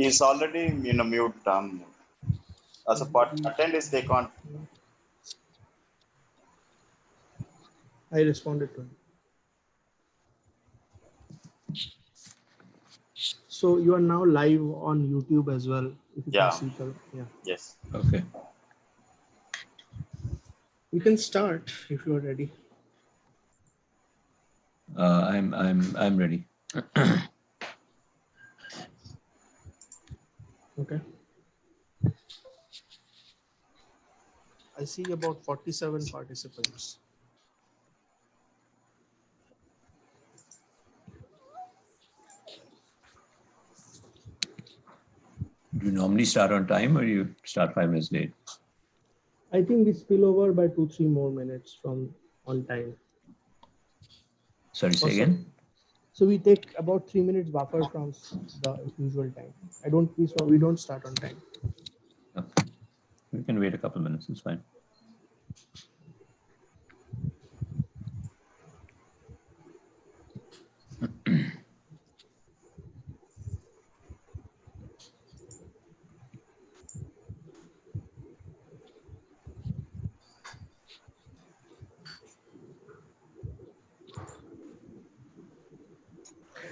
He's already mute. As a part attendees, they can't. I responded to him. So you are now live on YouTube as well. If you Yeah. can see the, yeah. Yes. Okay. We can start if you are ready. I'm ready. Okay. I see about 47 participants. Do you normally start on time or you start 5 minutes late? I think we spill over by 2-3 more minutes from on time. Sorry, say again? So we take about 3 minutes buffer from the usual time. We don't start on time. Okay. We can wait a couple minutes, it's fine.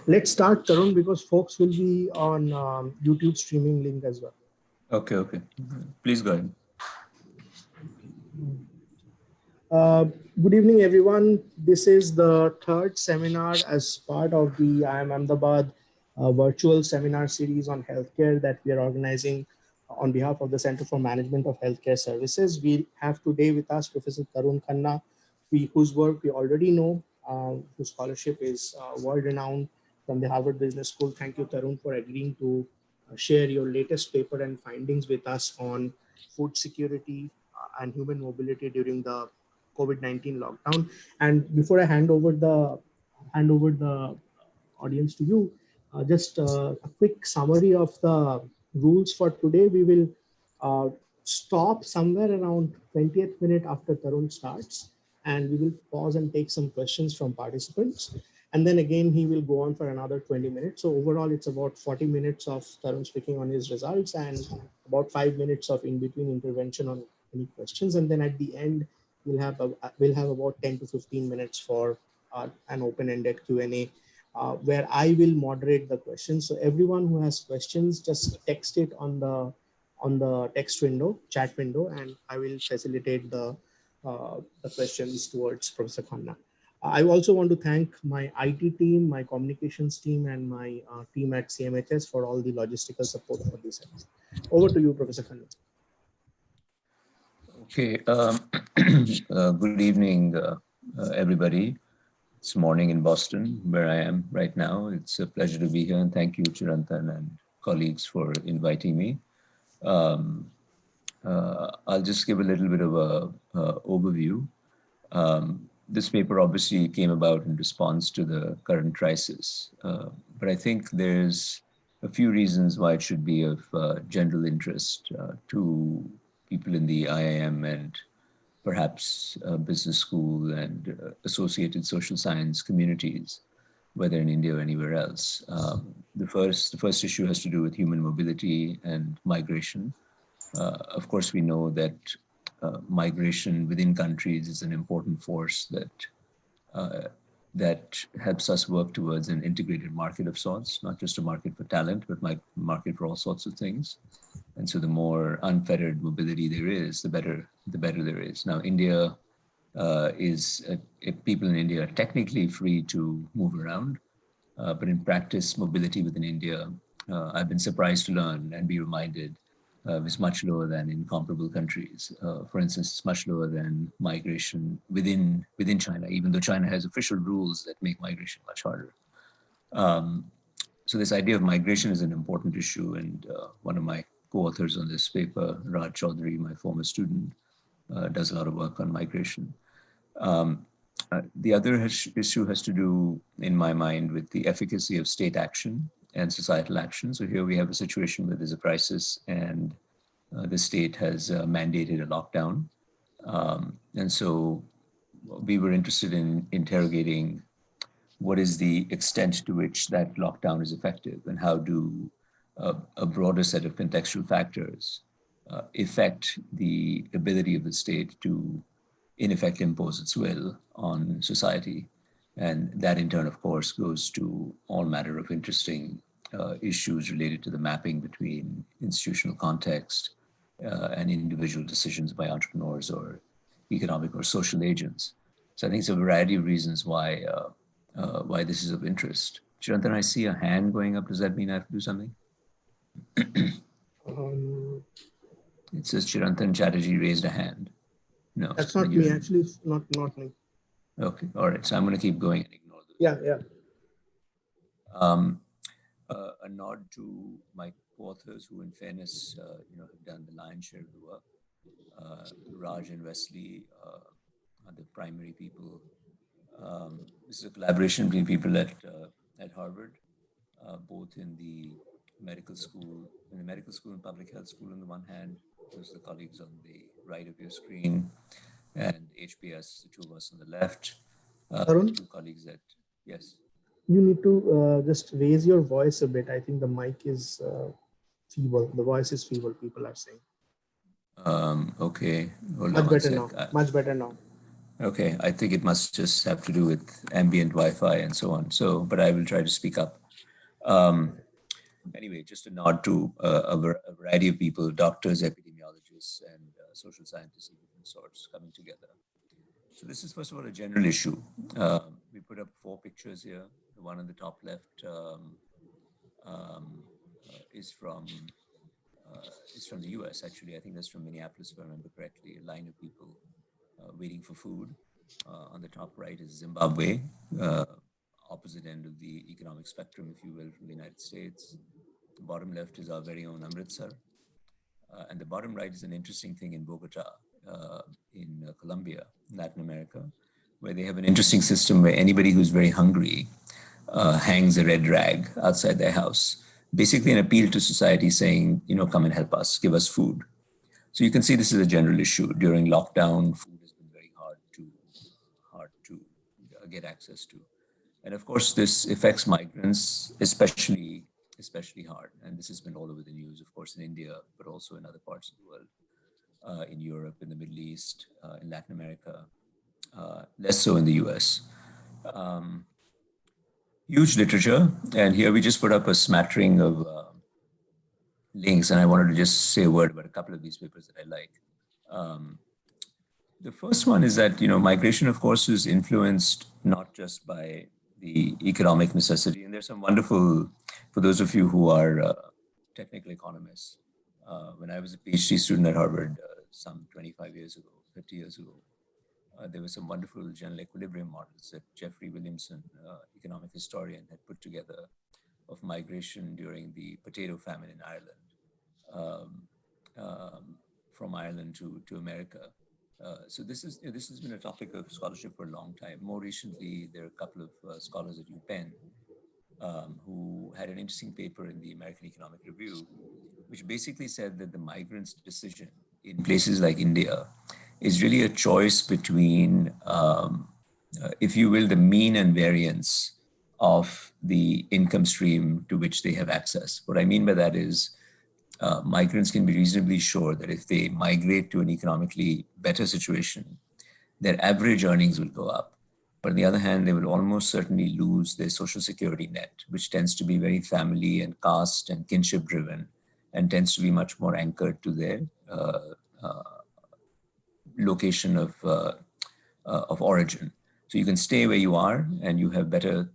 Let's start, Tarun, because folks will be on YouTube streaming link as well. Okay, okay. Please go ahead. Good evening, everyone. This is the third seminar as part of the IIM Ahmedabad virtual seminar series on healthcare that we are organizing on behalf of the Center for Management of Healthcare Services. We have today with us Professor Tarun Khanna, whose work we already know, whose scholarship is world-renowned from the Harvard Business School. Thank you, Tarun, for agreeing to share your latest paper and findings with us on food security and human mobility during the COVID-19 lockdown. And before I hand over the audience to you, just a quick summary of the rules for today. We will stop somewhere around 20th minute after Tarun starts, and we will pause and take some questions from participants. And then again, he will go on for another 20 minutes. So overall, it's about 40 minutes of Tarun speaking on his results and about 5 minutes of in-between intervention on any questions. And then at the end, we'll have about 10 to 15 minutes for an open-ended Q&A where I will moderate the questions. So everyone who has questions, just text it on the text window, chat window, and I will facilitate the questions towards Professor Khanna. I also want to thank my IT team, my communications team, and my team at CMHS for all the logistical support for this. Over to you, Professor Khanna. Okay. Good evening, everybody. It's morning in Boston, where I am right now. It's a pleasure to be here, and thank you, Chirantan and colleagues, for inviting me. I'll just give a little bit of a overview. This paper obviously came about in response to the current crisis, but I think there's a few reasons why it should be of general interest to people in the IIM and perhaps business school and associated social science communities, whether in India or anywhere else. The first issue has to do with human mobility and migration. Of course, we know that migration within countries is an important force that helps us work towards an integrated market of sorts, not just a market for talent, but market for all sorts of things. And so the more unfettered mobility there is, the better there is. Now, India people in India are technically free to move around, but in practice, mobility within India, I've been surprised to learn and be reminded, is much lower than in comparable countries. For instance, it's much lower than migration within China, even though China has official rules that make migration much harder. So this idea of migration is an important issue, and one of my co-authors on this paper, Raj Chaudhary, my former student, does a lot of work on migration. The other issue has to do, in my mind, with the efficacy of state action and societal action. So here we have a situation where there's a crisis and the state has mandated a lockdown. And so we were interested in interrogating what is the extent to which that lockdown is effective, and how do a broader set of contextual factors affect the ability of the state to, in effect, impose its will on society. And that in turn, of course, goes to all manner of interesting issues related to the mapping between institutional context and individual decisions by entrepreneurs or economic or social agents. So I think it's a variety of reasons why this is of interest. Chirantan, I see a hand going up. Does that mean I have to do something? It says Chirantan Chatterjee raised a hand. No. That's not me, actually, not me. Okay, all right. So I'm going to keep going and ignore those. Yeah. A nod to my co-authors who, in fairness, have done the lion's share of the work. Raj and Wesley are the primary people. This is a collaboration between people at Harvard, both in the medical school and public health school on the one hand. Those are the colleagues on the right of your screen, and HBS, the two of us on the left. Tarun? Two colleagues that, yes. You need to just raise your voice a bit. I think the mic is feeble. The voice is feeble, people are saying. Okay. Hold Much on better one sec. now. Much better now. Okay, I think it must just have to do with ambient Wi-Fi and so on. So, but I will try to speak up. Anyway, just a nod to a variety of people, doctors, epidemiologists, and social scientists of different sorts coming together. So this is, first of all, a general issue. We put up 4 pictures here. The one on the top left is from the US, actually. I think that's from Minneapolis, if I remember correctly. A line of people waiting for food. On the top right is Zimbabwe, opposite end of the economic spectrum, if you will, from the United States. The bottom left is our very own Amritsar. And the bottom right is an interesting thing in Bogota, in Colombia, Latin America, where they have an interesting system where anybody who's very hungry hangs a red rag outside their house. Basically an appeal to society saying, come and help us, give us food. So you can see this is a general issue. During lockdown, food has been very hard to get access to. And of course, this affects migrants especially hard. And this has been all over the news, of course, in India, but also in other parts of the world, in Europe, in the Middle East, in Latin America, less so in the US. Huge literature. And here we just put up a smattering of links. And I wanted to just say a word about a couple of these papers that I like. The first one is that, migration, of course, is influenced not just by the economic necessity. And there's some wonderful, for those of you who are technical economists, when I was a PhD student at Harvard some 25 years ago, 50 years ago, there were some wonderful general equilibrium models that Jeffrey Williamson, economic historian, had put together of migration during the potato famine in Ireland, from Ireland to America. So this has been a topic of scholarship for a long time. More recently, there are a couple of scholars at UPenn who had an interesting paper in the American Economic Review, which basically said that the migrants' decision in places like India is really a choice between, if you will, the mean and variance of the income stream to which they have access. What I mean by that is migrants can be reasonably sure that if they migrate to an economically better situation, their average earnings will go up. But on the other hand, they will almost certainly lose their social security net, which tends to be very family and caste and kinship driven, and tends to be much more anchored to their location of origin. So you can stay where you are and you have better,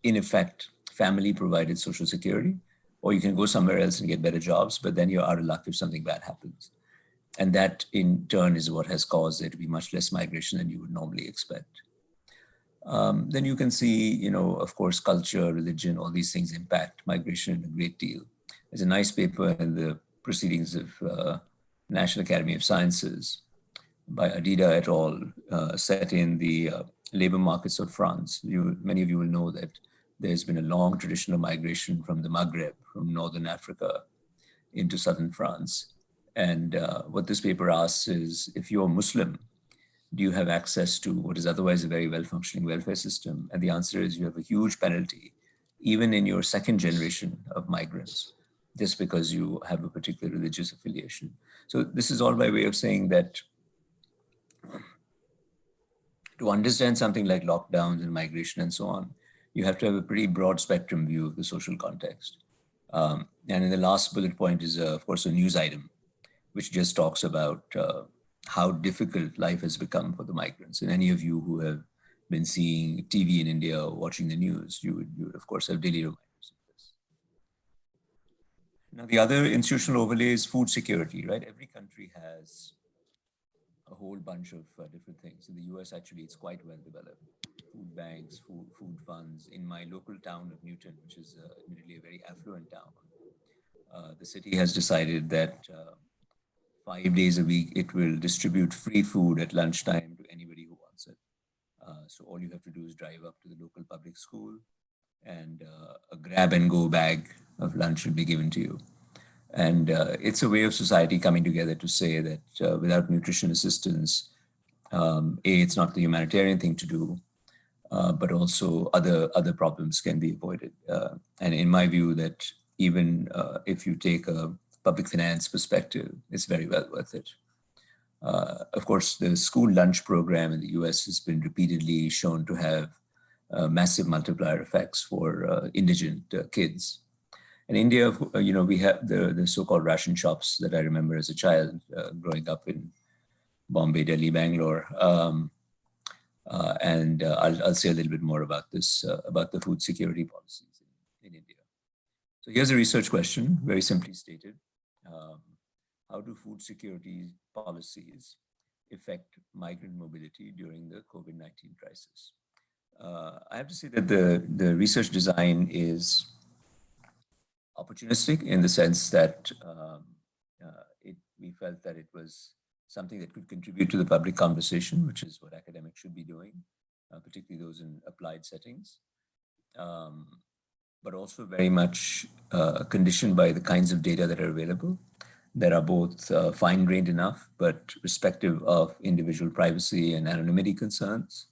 in effect, family provided social security, or you can go somewhere else and get better jobs, but then you're out of luck if something bad happens. And that in turn is what has caused there to be much less migration than you would normally expect. Then you can see, of course, culture, religion, all these things impact migration in a great deal. There's a nice paper in the Proceedings of National Academy of Sciences by Adida et al., set in the labor markets of France. Many of you will know that there's been a long tradition of migration from the Maghreb, from Northern Africa into Southern France. And what this paper asks is, if you're Muslim, do you have access to what is otherwise a very well-functioning welfare system? And the answer is you have a huge penalty, even in your second generation of migrants, just because you have a particular religious affiliation. So this is all by way of saying that to understand something like lockdowns and migration and so on, you have to have a pretty broad spectrum view of the social context. And in the last bullet point is, of course, a news item, which just talks about how difficult life has become for the migrants. And any of you who have been seeing TV in India or watching the news, you would of course have daily reminders of this. Now, the other institutional overlay is food security, right? Every country has a whole bunch of different things. In the US, actually, it's quite well developed. Food banks, food funds. In my local town of Newton, which is admittedly a very affluent town, the city has decided that 5 days a week, it will distribute free food at lunchtime to anybody who wants it. So all you have to do is drive up to the local public school and a grab and go bag of lunch will be given to you. And it's a way of society coming together to say that without nutrition assistance, it's not the humanitarian thing to do, but also other problems can be avoided. And in my view, that even if you take a public finance perspective, it's very well worth it. Of course, the school lunch program in the US has been repeatedly shown to have massive multiplier effects for indigent kids. In India, we have the so-called ration shops that I remember as a child growing up in Bombay, Delhi, Bangalore. And I'll say a little bit more about this, about the food security policies in India. So here's a research question, very simply stated. How do food security policies affect migrant mobility during the COVID-19 crisis? I have to say that the research design is opportunistic in the sense that we felt that it was something that could contribute to the public conversation, which is what academics should be doing, particularly those in applied settings, but also very much conditioned by the kinds of data that are available that are both fine-grained enough, but respective of individual privacy and anonymity concerns.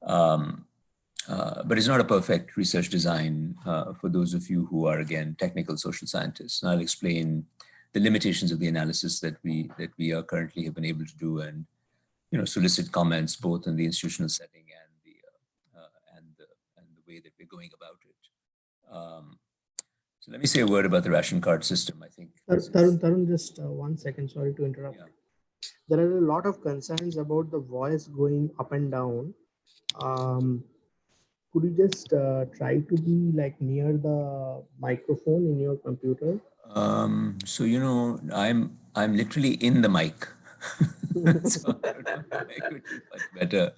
But it's not a perfect research design for those of you who are, again, technical social scientists. And I'll explain the limitations of the analysis that we currently have been able to do, and solicit comments both in the institutional setting and the way that we're going about it. So let me say a word about the ration card system. I think Tarun, just 1 second. Sorry to interrupt. Yeah. There are a lot of concerns about the voice going up and down. Could you just try to be like near the microphone in your computer? So I'm literally in the mic. So I don't know if I could do much better.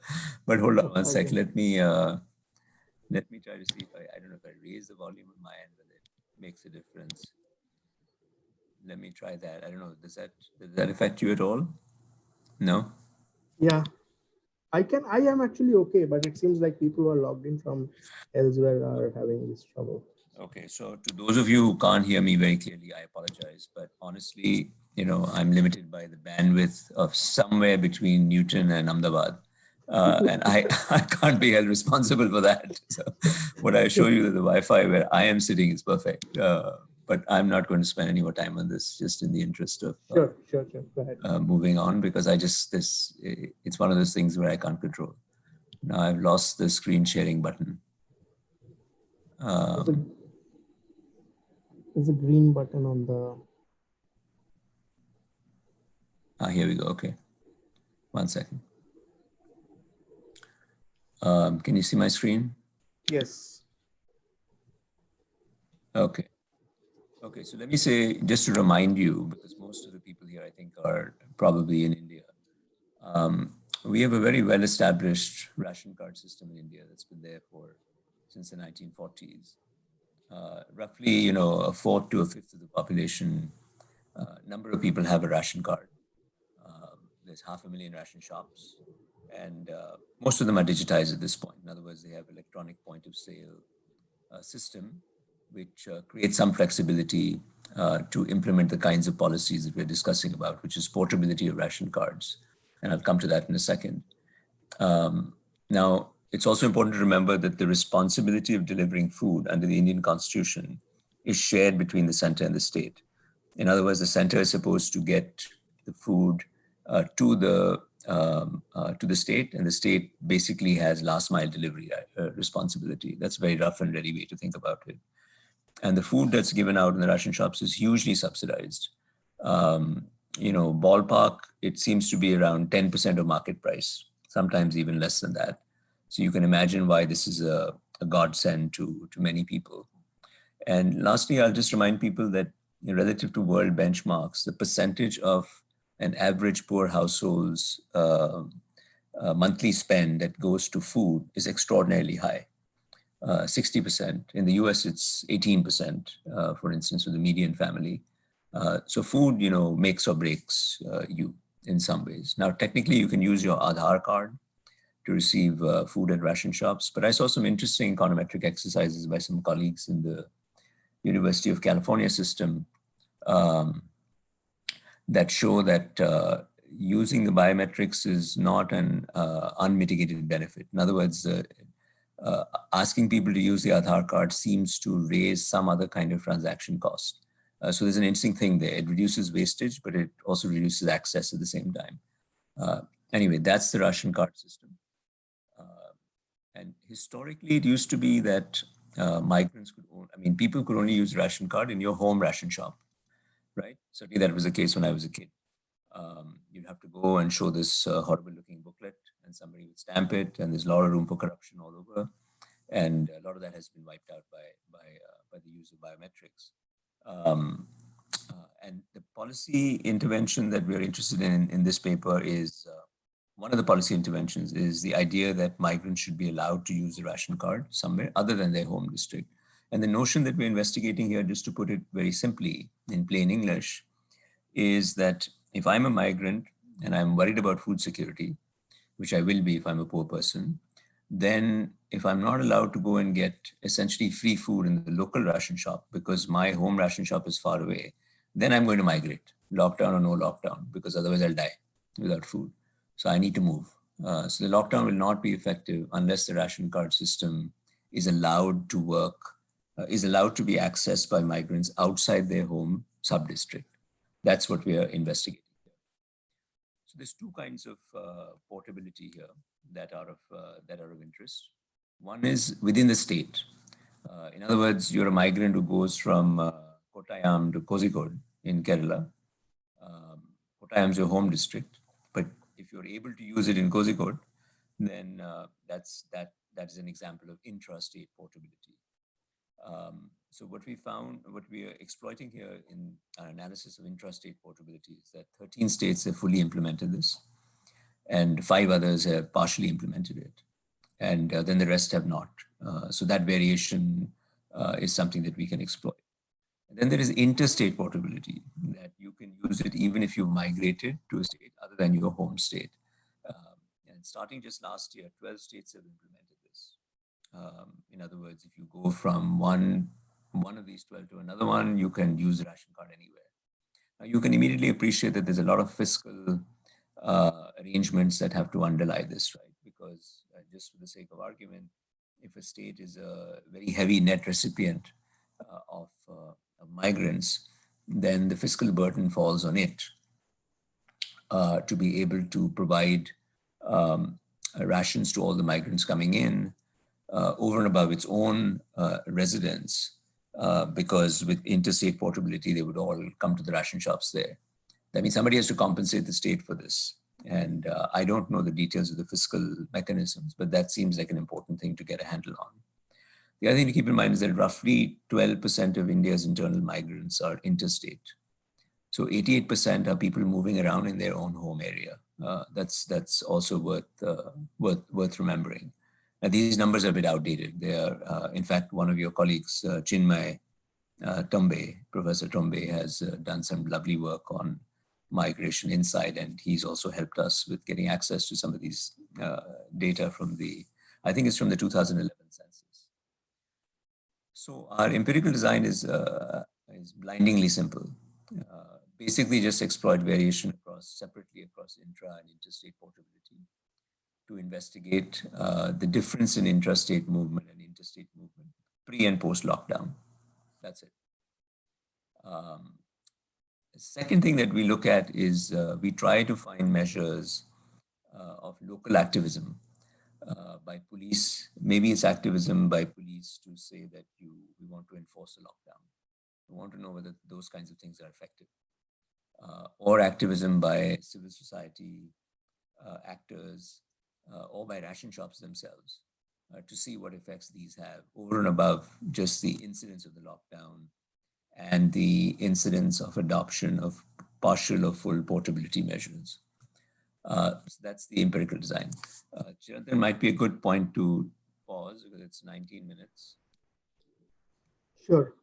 But hold on one sec. Let me try to see if I don't know if I raise the volume on my end, whether it makes a difference. Let me try that. I don't know. Does that affect you at all? No? Yeah. I am actually okay, but it seems like people who are logged in from elsewhere are having this trouble. Okay, so to those of you who can't hear me very clearly, I apologize. But honestly, I'm limited by the bandwidth of somewhere between Newton and Ahmedabad. And I can't be held responsible for that. So what I show you that the Wi-Fi where I am sitting is perfect. But I'm not going to spend any more time on this, just in the interest of sure. Go ahead. Moving on, because it's one of those things where I can't control. Now I've lost the screen sharing button. There's a green button on the... Here we go. Okay. 1 second. Can you see my screen? Yes. Okay. Okay, so let me say, just to remind you, because most of the people here I think are probably in India, we have a very well-established ration card system in India that's been there since the 1940s. Roughly, a fourth to a fifth of the population, number of people have a ration card. There's 500,000 ration shops, and most of them are digitized at this point. In other words, they have electronic point of sale system, which creates some flexibility to implement the kinds of policies that we're discussing about, which is portability of ration cards. And I'll come to that in a second. Now, it's also important to remember that the responsibility of delivering food under the Indian Constitution is shared between the center and the state. In other words, the center is supposed to get the food to the state, and the state basically has last mile delivery responsibility. That's a very rough and ready way to think about it. And the food that's given out in the ration shops is hugely subsidized. Ballpark, it seems to be around 10% of market price, sometimes even less than that. So you can imagine why this is a godsend to many people. And lastly, I'll just remind people that relative to world benchmarks, the percentage of an average poor household's monthly spend that goes to food is extraordinarily high. 60%. In the US, it's 18%, for instance, with the median family. So food, makes or breaks you in some ways. Now, technically, you can use your Aadhaar card to receive food at ration shops, but I saw some interesting econometric exercises by some colleagues in the University of California system that show that using the biometrics is not an unmitigated benefit. In other words, asking people to use the Aadhaar card seems to raise some other kind of transaction cost. So there's an interesting thing there. It reduces wastage, but it also reduces access at the same time. Anyway, that's the ration card system. And historically, it used to be that migrants people could only use ration card in your home ration shop, right? Certainly that was the case when I was a kid. You'd have to go and show this horrible looking booklet and somebody would stamp it, and there's a lot of room for corruption all over. And a lot of that has been wiped out by the use of biometrics. And the policy intervention that we're interested in this paper is, one of the policy interventions is the idea that migrants should be allowed to use the ration card somewhere other than their home district. And the notion that we're investigating here, just to put it very simply in plain English, is that if I'm a migrant and I'm worried about food security, which I will be if I'm a poor person, then if I'm not allowed to go and get essentially free food in the local ration shop because my home ration shop is far away, then I'm going to migrate, lockdown or no lockdown, because otherwise I'll die without food. So I need to move. So the lockdown will not be effective unless the ration card system is allowed to work, is allowed to be accessed by migrants outside their home sub-district. That's what we are investigating here. So there's two kinds of portability here that are of interest. One is within the state. In other words, you're a migrant who goes from Kottayam to Kozhikode in Kerala. Kottayam is your home district, but if you're able to use it in Kozhikode, then that is an example of intra-state portability. So what we found, what we are exploiting here in our analysis of intrastate portability is that 13 states have fully implemented this, and 5 others have partially implemented it, and then the rest have not. So that variation is something that we can exploit. And then there is interstate portability, that you can use it even if you've migrated to a state other than your home state. And starting just last year, 12 states have implemented this. In other words, if you go from one of these 12 to another one, you can use the ration card anywhere. Now, you can immediately appreciate that there's a lot of fiscal arrangements that have to underlie this, right? Because just for the sake of argument, if a state is a very heavy net recipient of migrants, then the fiscal burden falls on it to be able to provide rations to all the migrants coming in over and above its own residents, because with interstate portability, they would all come to the ration shops there. That means somebody has to compensate the state for this. And I don't know the details of the fiscal mechanisms, but that seems like an important thing to get a handle on. The other thing to keep in mind is that roughly 12% of India's internal migrants are interstate. So 88% are people moving around in their own home area. That's also worth remembering. Now, these numbers are a bit outdated. They are, in fact, one of your colleagues, Chinmay Tombe, Professor Tombe, has done some lovely work on migration inside, and he's also helped us with getting access to some of these data from I think it's from the 2011 census. So our empirical design is blindingly simple. Basically just exploit variation separately across intra and interstate portability to investigate the difference in intrastate movement and interstate movement pre and post lockdown. That's it. The second thing that we look at is we try to find measures of local activism by police. Maybe it's activism by police to say that we want to enforce a lockdown. We want to know whether those kinds of things are effective. Or activism by civil society actors or by ration shops themselves to see what effects these have over and above just the incidence of the lockdown and the incidence of adoption of partial or full portability measures. So that's the empirical design. Chirantan might be a good point to pause because it's 19 minutes. Sure.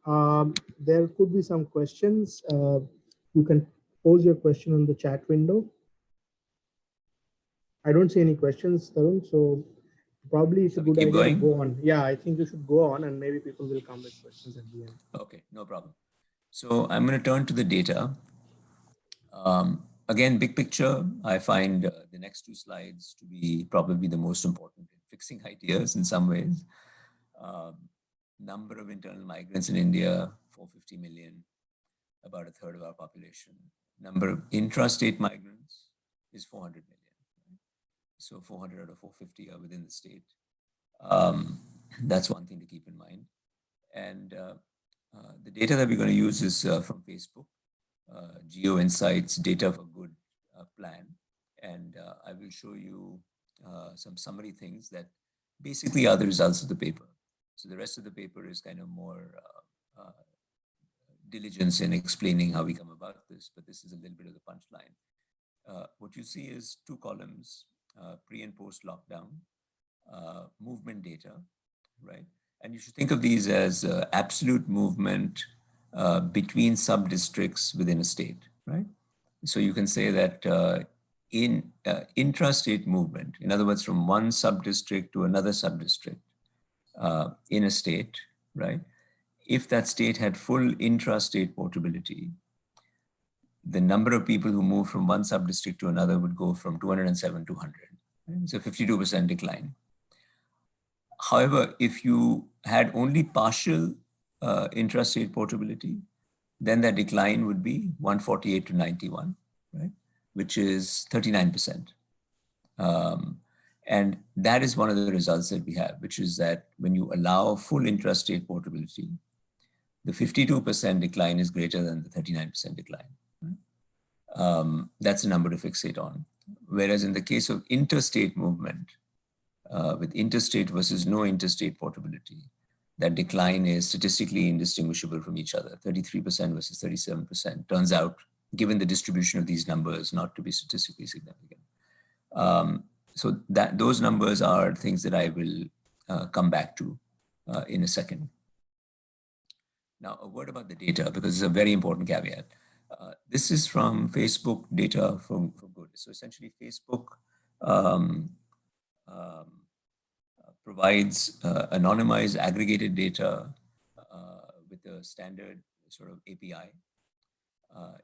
There could be some questions. You can pose your question on the chat window. I don't see any questions, Tarun, so probably it's a good idea to go on. Yeah, I think you should go on and maybe people will come with questions at the end. Okay, no problem. So I'm going to turn to the data. Again, big picture, I find the next two slides to be probably the most important in fixing ideas in some ways. Number of internal migrants in India, 450 million, about a third of our population. Number of intrastate migrants is 400 million. So 400 out of 450 are within the state. That's one thing to keep in mind. And the data that we're going to use is from Facebook, Geo Insights, Data for Good plan. And I will show you some summary things that basically are the results of the paper. So the rest of the paper is kind of more diligence in explaining how we come about this, but this is a little bit of the punchline. What you see is two columns, pre and post lockdown, movement data, right? And you should think of these as absolute movement between sub-districts within a state, right? So you can say that in intrastate movement, in other words, from one sub-district to another sub-district in a state, right? If that state had full intrastate portability, the number of people who move from one sub-district to another would go from 207 to 100. Right? It's a 52% decline. However, if you had only partial intrastate portability, then that decline would be 148 to 91, right? Which is 39%. And that is one of the results that we have, which is that when you allow full intrastate portability, the 52% decline is greater than the 39% decline. Right? That's a number to fixate on. Whereas in the case of interstate movement, with interstate versus no interstate portability, that decline is statistically indistinguishable from each other, 33% versus 37%. Turns out, given the distribution of these numbers, not to be statistically significant. So those numbers are things that I will come back to in a second. Now, a word about the data, because it's a very important caveat. This is from Facebook data for good. So essentially, Facebook provides anonymized aggregated data with a standard sort of API.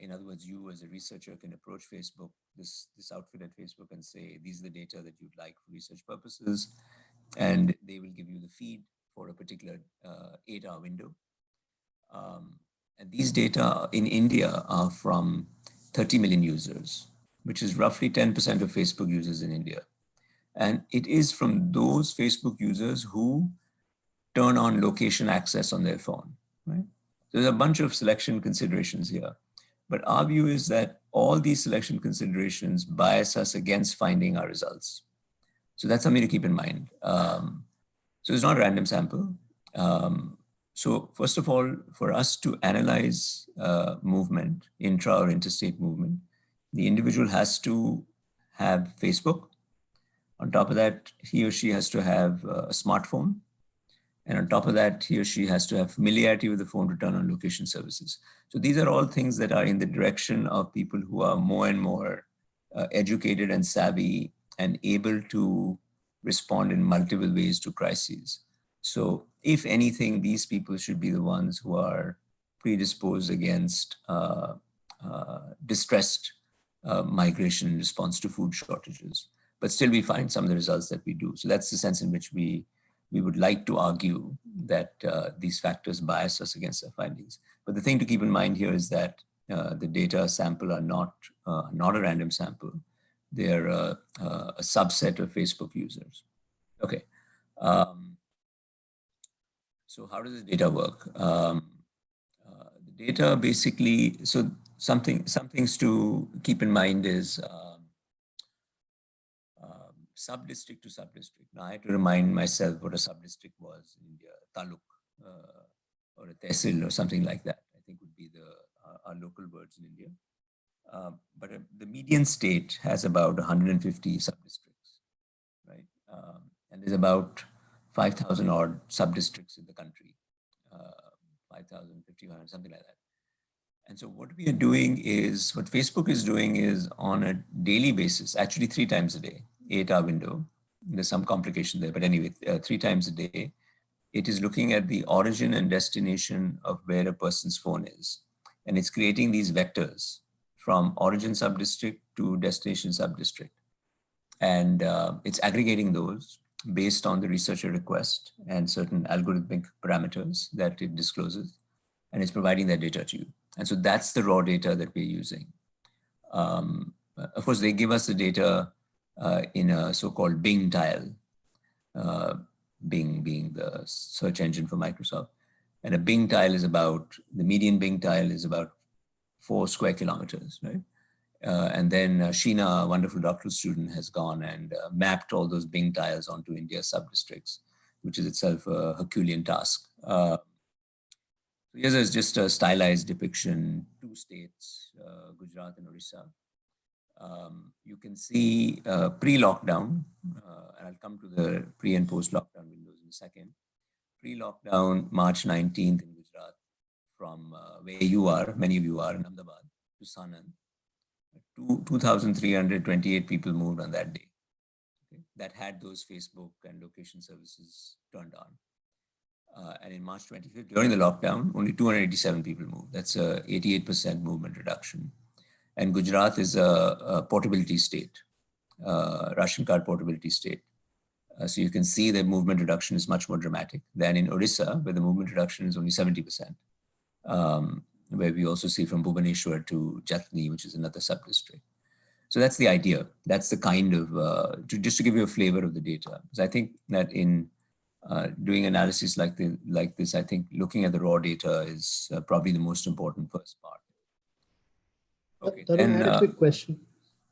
In other words, you as a researcher can approach Facebook, this outfit at Facebook, and say, these are the data that you'd like for research purposes. And they will give you the feed for a particular 8-hour window. And these data in India are from 30 million users, which is roughly 10% of Facebook users in India. And it is from those Facebook users who turn on location access on their phone, right? There's a bunch of selection considerations here. But our view is that all these selection considerations bias us against finding our results. So that's something to keep in mind. So it's not a random sample. So first of all, for us to analyze movement, intra or interstate movement, the individual has to have Facebook. On top of that, he or she has to have a smartphone. And on top of that, he or she has to have familiarity with the phone to turn on location services. So these are all things that are in the direction of people who are more and more educated and savvy and able to respond in multiple ways to crises. So if anything, these people should be the ones who are predisposed against distressed migration in response to food shortages. But still we find some of the results that we do. So that's the sense in which we would like to argue that these factors bias us against our findings. But the thing to keep in mind here is that the data sample are not a random sample. They're a subset of Facebook users. Okay. So how does this data work? The data basically, so some things to keep in mind is sub-district to sub-district. Now I had to remind myself what a sub-district was in India, taluk or a tehsil or something like that, I think would be our local words in India. But the median state has about 150 sub-districts, right? And there's about 5,000 odd sub-districts in the country, 5,000, 5,500, something like that. And so what we are doing is, what Facebook is doing is on a daily basis, actually 3 times a day, 8-hour window. There's some complication there, but anyway, 3 times a day, it is looking at the origin and destination of where a person's phone is. And it's creating these vectors from origin subdistrict to destination subdistrict. And it's aggregating those based on the researcher request and certain algorithmic parameters that it discloses. And it's providing that data to you. And so that's the raw data that we're using. Of course, they give us the data in a so-called Bing tile, Bing being the search engine for Microsoft. And a Bing tile is about, the median Bing tile is about 4 square kilometers, right? And then Sheena, a wonderful doctoral student, has gone and mapped all those Bing tiles onto India's sub-districts, which is itself a Herculean task. Here's is just a stylized depiction, 2 states, Gujarat and Orissa. You can see pre-lockdown, and I'll come to the pre and post-lockdown windows in a second. Pre-lockdown, March 19th in Gujarat, from where you are, many of you are, in Ahmedabad to Sanand. 2,328 people moved on that day, okay, that had those Facebook and location services turned on. And in March 25th, during the lockdown, only 287 people moved. That's a 88% movement reduction. And Gujarat is a portability state, ration card portability state. So you can see that movement reduction is much more dramatic than in Orissa, where the movement reduction is only 70%, where we also see from Bhubaneswar to Jatni, which is another sub-district. So that's the idea. That's the kind of, just to give you a flavor of the data. Because I think that in doing analysis like this, I think looking at the raw data is probably the most important first part. Okay, Tarun, I had a quick question.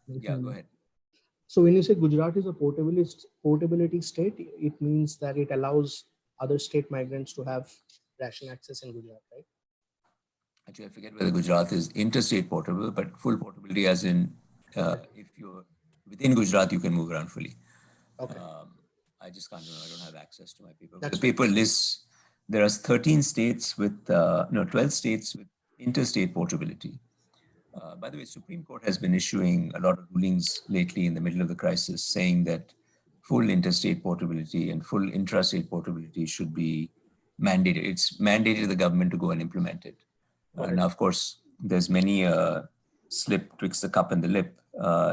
Yeah, go ahead. So when you say Gujarat is a portability state, it means that it allows other state migrants to have ration access in Gujarat, right? Actually, I forget whether Gujarat is interstate portable, but full portability as in if you're within Gujarat, you can move around fully. Okay. I just can't remember. I don't have access to my paper. That's the paper lists, there are 13 states with, 12 states with interstate portability. By the way, Supreme Court has been issuing a lot of rulings lately in the middle of the crisis saying that full interstate portability and full intrastate portability should be mandated. It's mandated the government to go and implement it. Now, of course, there's many slip twixt the cup and the lip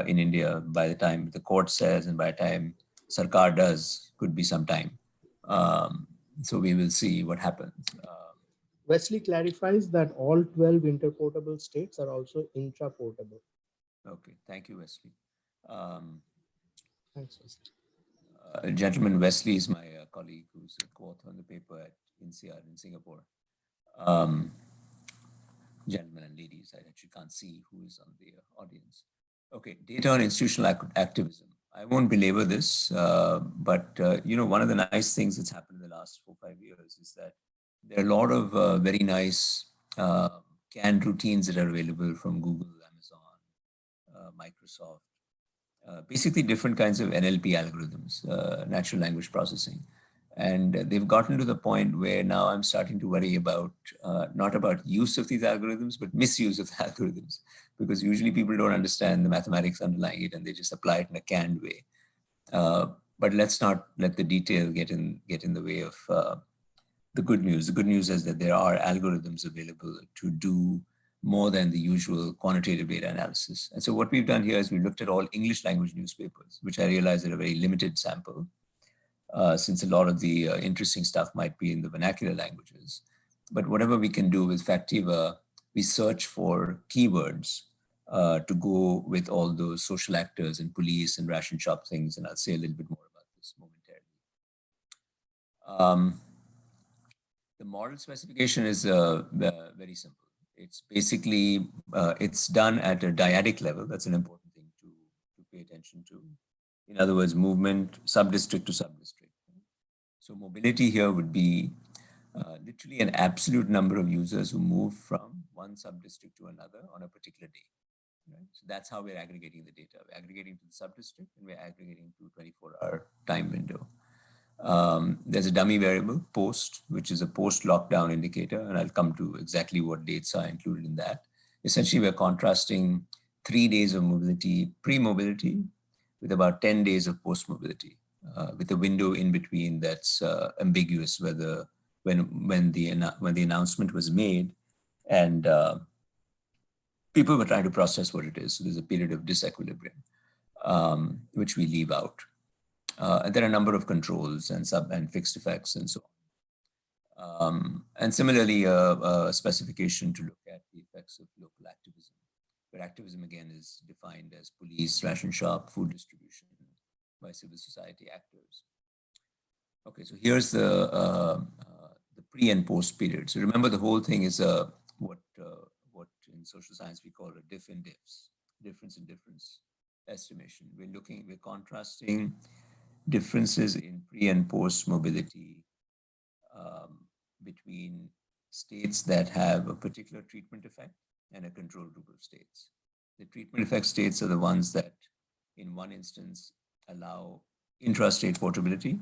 in India by the time the court says and by the time Sarkar does, could be some time. So we will see what happens. Wesley clarifies that all 12 interportable states are also intraportable. Okay, thank you, Wesley. Thanks, Wesley. Gentleman Wesley is my colleague who's a co-author on the paper at INSEAD in Singapore. Gentlemen and ladies, I actually can't see who is on the audience. Okay, data on institutional activism. I won't belabor this, but one of the nice things that's happened in the last 4 or 5 years is that there are a lot of very nice canned routines that are available from Google, Amazon, Microsoft, basically different kinds of NLP algorithms, natural language processing. And they've gotten to the point where now I'm starting to worry about, not about use of these algorithms, but misuse of the algorithms, because usually people don't understand the mathematics underlying it and they just apply it in a canned way. But let's not let the detail get in the way of the good news. The good news is that there are algorithms available to do more than the usual quantitative data analysis. And so what we've done here is we looked at all English language newspapers, which I realize are a very limited sample, since a lot of the interesting stuff might be in the vernacular languages. But whatever we can do with Factiva, we search for keywords to go with all those social actors and police and ration shop things. And I'll say a little bit more about this momentarily. The model specification is very simple. It's basically, it's done at a dyadic level. That's an important thing to pay attention to. In other words, movement sub-district to sub-district. So mobility here would be literally an absolute number of users who move from one sub-district to another on a particular day. Right? So that's how we're aggregating the data. We're aggregating to the sub-district and we're aggregating to 24-hour time window. There's a dummy variable, post, which is a post-lockdown indicator, and I'll come to exactly what dates are included in that. Essentially, we're contrasting 3 days of mobility, pre-mobility, with about 10 days of post-mobility, with a window in between that's ambiguous, whether when the announcement was made and people were trying to process what it is. So there's a period of disequilibrium, which we leave out. And there are a number of controls and fixed effects and so on. And similarly, a specification to look at the effects of local activism, where activism again is defined as police, ration shop, food distribution by civil society actors. Okay, so here's the pre and post period. So remember, the whole thing is what in social science we call a diff in diffs, difference in difference estimation. We're contrasting differences in pre and post mobility between states that have a particular treatment effect and a control group of states. The treatment effect states are the ones that, in one instance, allow intrastate portability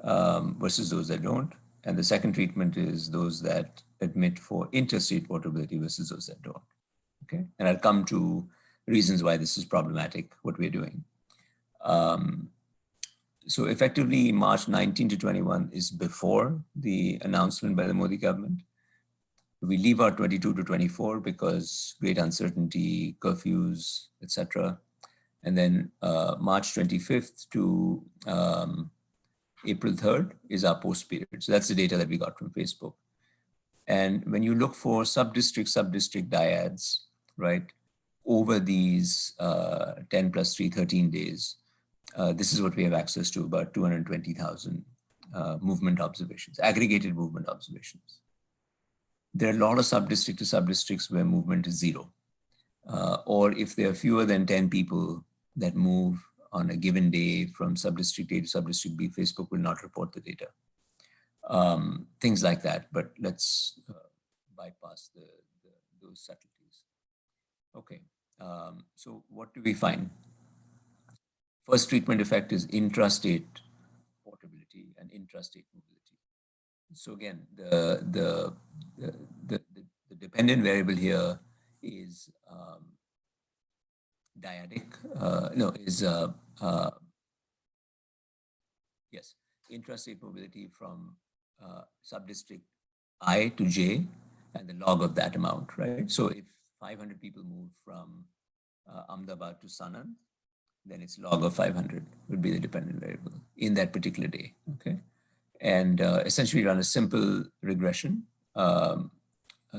versus those that don't. And the second treatment is those that admit for interstate portability versus those that don't. Okay, and I'll come to reasons why this is problematic, what we're doing. So effectively, March 19 to 21 is before the announcement by the Modi government. We leave out 22 to 24 because great uncertainty, curfews, etc. And then March 25th to April 3rd is our post period. So that's the data that we got from Facebook. And when you look for sub-district dyads, right, over these 10 plus 3, 13 days, this is what we have access to, about 220,000 movement observations, aggregated movement observations. There are a lot of sub-district to sub-districts where movement is 0. Or if there are fewer than 10 people that move on a given day from sub-district A to sub-district B, Facebook will not report the data. Things like that, but let's bypass those subtleties. Okay, so what do we find? First treatment effect is intrastate portability and intrastate mobility. So again, the dependent variable here is dyadic. Yes, intrastate mobility from sub-district I to J and the log of that amount, right? So if 500 people move from Ahmedabad to Sanand, then its log of 500 would be the dependent variable in that particular day, okay? And essentially run a simple regression, a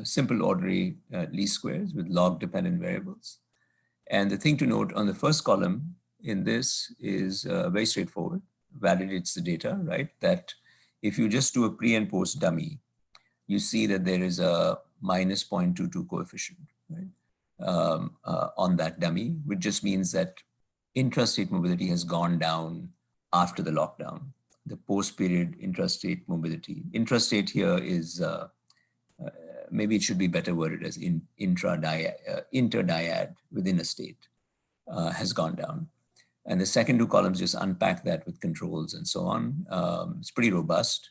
simple ordinary least squares with log dependent variables. And the thing to note on the first column in this is very straightforward, validates the data, right? That if you just do a pre and post dummy, you see that there is a minus 0.22 coefficient, right? On that dummy, which just means that intrastate mobility has gone down after the lockdown. The post-period intrastate mobility. Intrastate here is, maybe it should be better worded as interdyad within a state has gone down. And the second two columns just unpack that with controls and so on. It's pretty robust.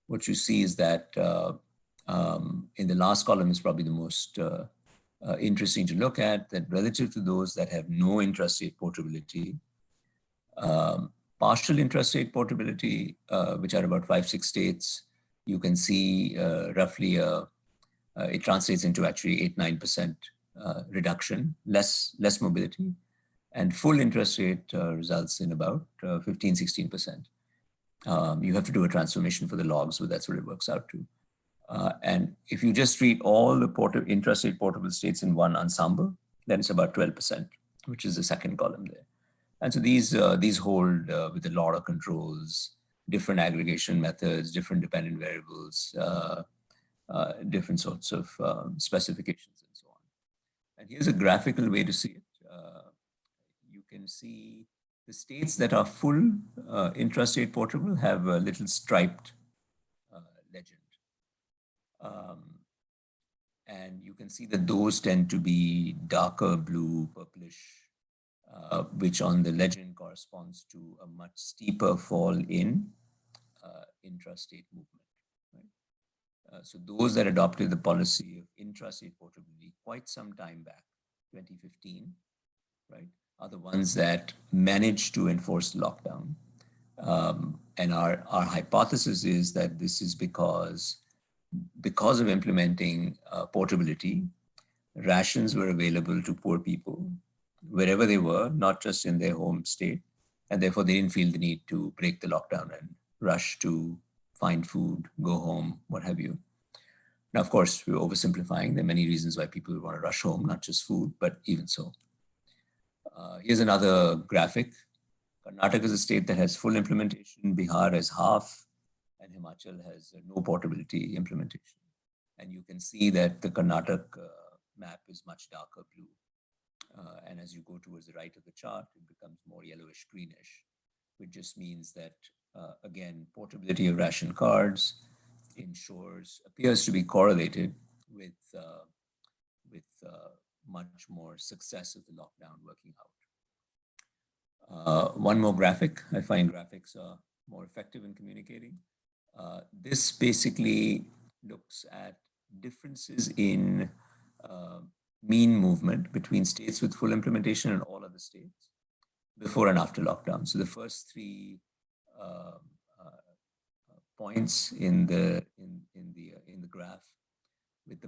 What you see is that in the last column is probably the most interesting to look at, that relative to those that have no intrastate portability, partial intrastate portability, which are about 5-6 states, you can see roughly it translates into actually 8-9% reduction, less mobility, and full intrastate results in about 15-16%. You have to do a transformation for the logs, but that's what it works out to. And if you just treat all the intrastate portable states in one ensemble, then it's about 12%, which is the second column there. And so these hold with a lot of controls, different aggregation methods, different dependent variables, different sorts of specifications and so on. And here's a graphical way to see it. You can see the states that are full intrastate portable have a little striped legend. And you can see that those tend to be darker blue, purplish, which on the legend corresponds to a much steeper fall in intrastate movement. Right? So those that adopted the policy of intrastate portability quite some time back, 2015, right, are the ones that managed to enforce the lockdown. And our hypothesis is that this is because of implementing portability, rations were available to poor people wherever they were, not just in their home state, and therefore they didn't feel the need to break the lockdown and rush to find food, go home, what have you. Now, of course, we're oversimplifying. There are many reasons why people would want to rush home, not just food, but even so. Here's another graphic. Karnataka is a state that has full implementation, Bihar has half, and Himachal has no portability implementation. And you can see that the Karnataka map is much darker blue. And as you go towards the right of the chart, it becomes more yellowish greenish, which just means that, again, portability of ration cards appears to be correlated with much more success of the lockdown working out. One more graphic. I find graphics are more effective in communicating. This basically looks at differences in mean movement between states with full implementation and all other states before and after lockdown. So the first three points in the graph with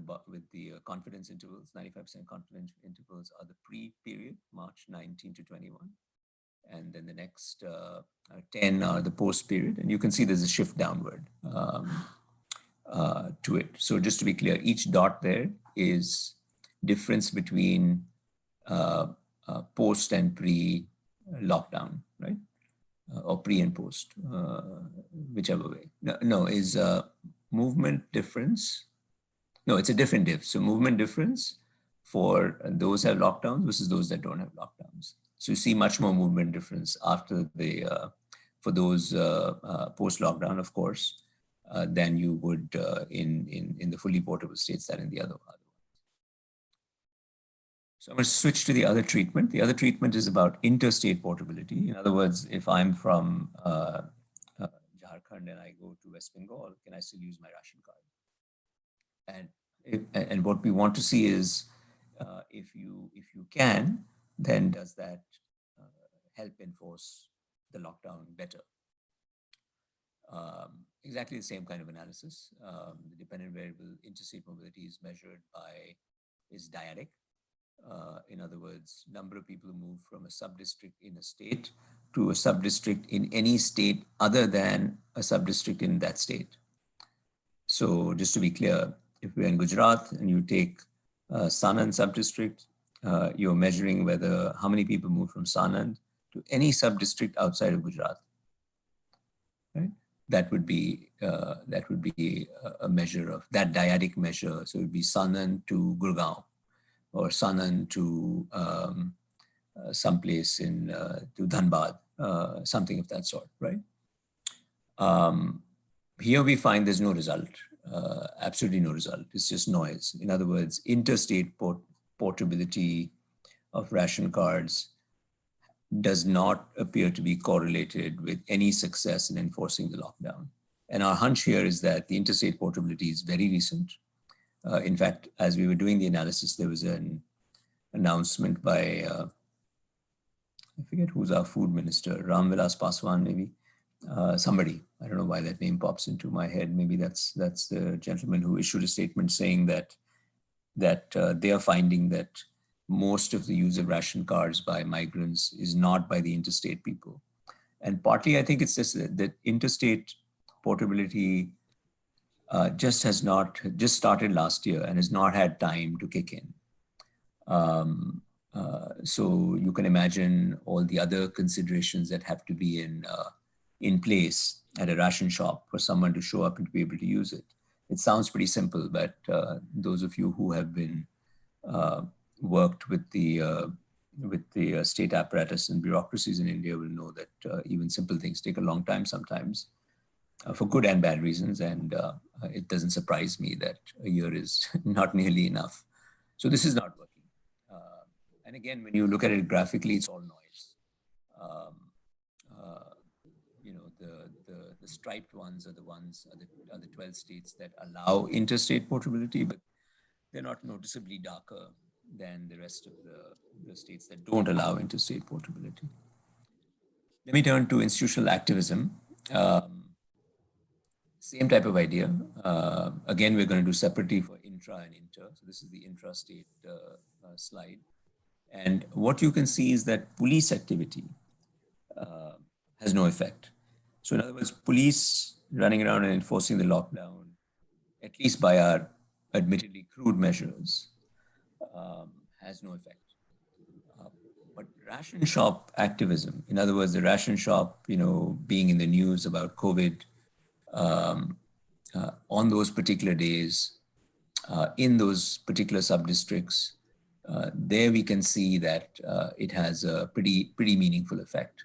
the confidence intervals, 95% confidence intervals, are the pre-period, March 19 to 21. And then the next 10 are the post-period. And you can see there's a shift downward to it. So just to be clear, each dot there is difference between post and pre-lockdown, right? Or pre and post, whichever way. No, is movement difference. No, it's a different diff. So movement difference for those that have lockdowns versus those that don't have lockdowns. So you see much more movement difference after for those post-lockdown, of course, than you would in the fully portable states than in the other ones. So I'm going to switch to the other treatment. The other treatment is about interstate portability. In other words, if I'm from Jharkhand and I go to West Bengal, can I still use my ration card? And what we want to see is if you can, then does that help enforce the lockdown better? Exactly the same kind of analysis. The dependent variable interstate mobility is measured is dyadic. In other words, number of people who move from a sub-district in a state to a sub-district in any state other than a sub-district in that state. So just to be clear, if we're in Gujarat and you take Sanand sub-district, you're measuring how many people move from Sanand to any sub-district outside of Gujarat. Right? That would be a measure of that dyadic measure. So it would be Sanand to Gurgaon, or Sanand to someplace to Dhanbad, something of that sort, right? Here we find there's no result, absolutely no result. It's just noise. In other words, interstate portability of ration cards does not appear to be correlated with any success in enforcing the lockdown. And our hunch here is that the interstate portability is very recent. In fact, as we were doing the analysis, there was an announcement by, I forget who's our food minister, Ram Vilas Paswan, maybe, somebody. I don't know why that name pops into my head. Maybe that's the gentleman who issued a statement saying that they are finding that most of the use of ration cards by migrants is not by the interstate people. And partly, I think it's just that interstate portability just started last year and has not had time to kick in. So you can imagine all the other considerations that have to be in place at a ration shop for someone to show up and to be able to use it. It sounds pretty simple, but those of you who have been worked with the state apparatus and bureaucracies in India will know that even simple things take a long time sometimes, for good and bad reasons. And it doesn't surprise me that a year is not nearly enough. So this is not working. And again, when you look at it graphically, it's all noise. You know, the striped ones are the 12 states that allow interstate portability, but they're not noticeably darker than the rest of the states that don't allow interstate portability. Let me turn to institutional activism. Same type of idea. Again, we're going to do separately for intra and inter. So this is the intra-state slide. And what you can see is that police activity has no effect. So in other words, police running around and enforcing the lockdown, at least by our admittedly crude measures, has no effect. But ration shop activism, in other words, the ration shop, you know, being in the news about COVID on those particular days, in those particular sub-districts, there we can see that it has a pretty meaningful effect.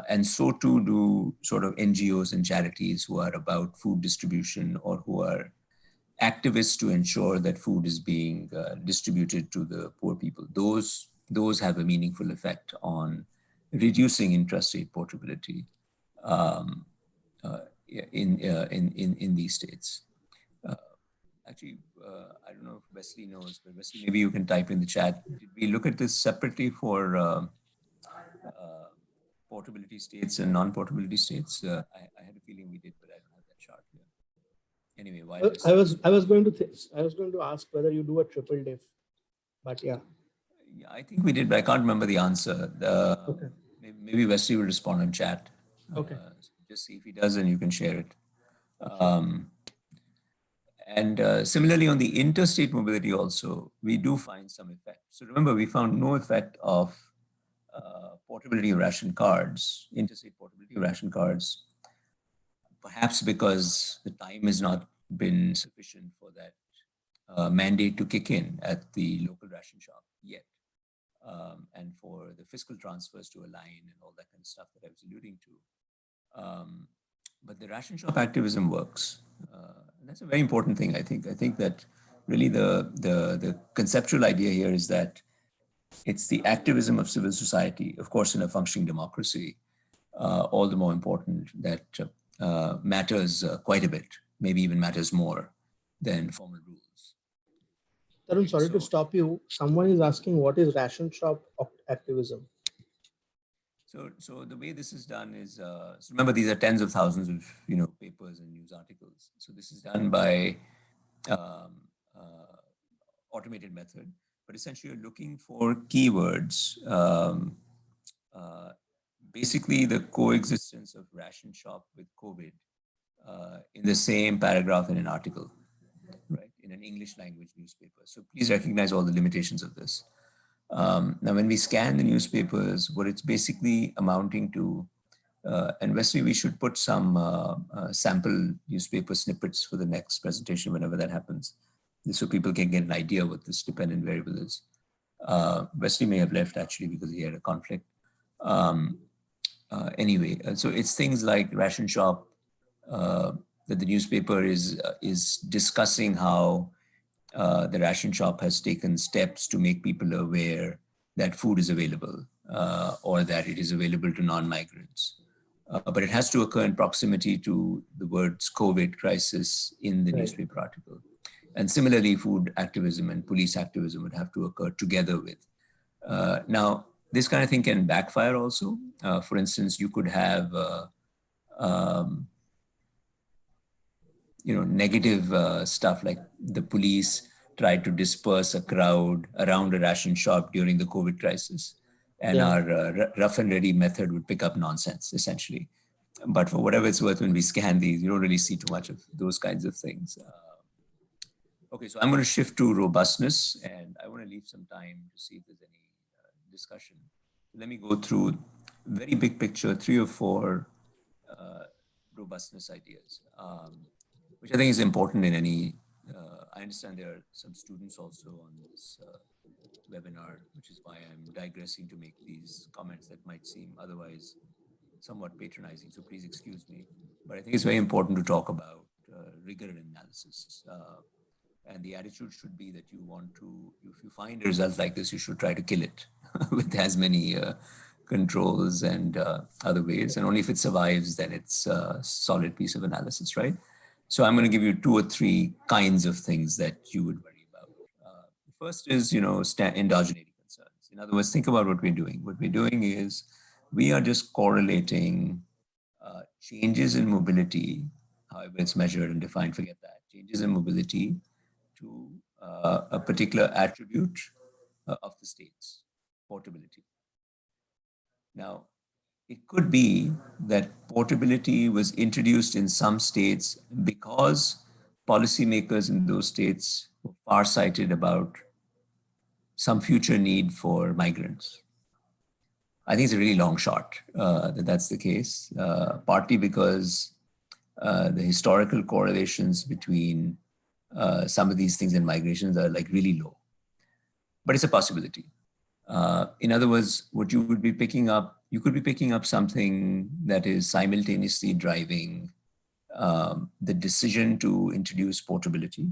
And so too do sort of NGOs and charities who are about food distribution or who are activists to ensure that food is being distributed to the poor people. Those have a meaningful effect on reducing intrastate portability in these states. Actually, I don't know if Wesley knows, but Wesley, maybe you can type in the chat. Did we look at this separately for portability states and non-portability states? I had a feeling we did, but I don't have that chart here. Anyway, I was going to ask whether you do a triple diff, but yeah. Yeah, I think we did, but I can't remember the answer. Okay. Maybe Wesley will respond in chat. Okay. Just see if he does, and you can share it. And similarly, on the interstate mobility also, we do find some effect. So remember, we found no effect of portability of ration cards, interstate portability of ration cards, perhaps because the time has not been sufficient for that mandate to kick in at the local ration shop yet. And for the fiscal transfers to align and all that kind of stuff that I was alluding to. But the ration shop activism works. And that's a very important thing, I think. I think that really the conceptual idea here is that it's the activism of civil society, of course, in a functioning democracy, all the more important, that matters quite a bit, maybe even matters more than formal rules. Tarun, sorry to stop you. Someone is asking, what is ration shop activism? So the way this is done is, so remember, these are tens of thousands of papers and news articles. So this is done by automated method, but essentially you're looking for keywords, basically the coexistence of ration shop with COVID in the same paragraph in an article, right, in an English language newspaper. So please recognize all the limitations of this. Now, when we scan the newspapers, what it's basically amounting to, and Wesley, we should put some sample newspaper snippets for the next presentation whenever that happens, so people can get an idea what this dependent variable is. Wesley may have left actually because he had a conflict. Anyway, so it's things like ration shop, that the newspaper is discussing how the ration shop has taken steps to make people aware that food is available or that it is available to non-migrants. But it has to occur in proximity to the words COVID crisis in the newspaper article. And similarly, food activism and police activism would have to occur together with. Now, this kind of thing can backfire also. For instance, you could have negative stuff like the police tried to disperse a crowd around a ration shop during the COVID crisis. And our rough and ready method would pick up nonsense, essentially. But for whatever it's worth, when we scan these, you don't really see too much of those kinds of things. Okay, so I'm going to shift to robustness, and I want to leave some time to see if there's any discussion. Let me go through very big picture, 3 or 4 robustness ideas, which I think is important in any, I understand there are some students also on this webinar, which is why I'm digressing to make these comments that might seem otherwise somewhat patronizing, so please excuse me. But I think it's very important to talk about rigor and analysis. And the attitude should be that you want to, if you find a result like this, you should try to kill it with as many controls and other ways. And only if it survives, then it's a solid piece of analysis, right? So I'm going to give you 2 or 3 kinds of things that you would worry about. The first is, endogeneity concerns. In other words, think about what we're doing. What we're doing is we are just correlating changes in mobility, however it's measured and defined, forget that, changes in mobility to a particular attribute of the states, portability. Now, it could be that portability was introduced in some states because policymakers in those states were farsighted about some future need for migrants. I think it's a really long shot that that's the case, partly because the historical correlations between some of these things and migrations are like really low. But it's a possibility. In other words, what you would be picking up, you could be picking up something that is simultaneously driving the decision to introduce portability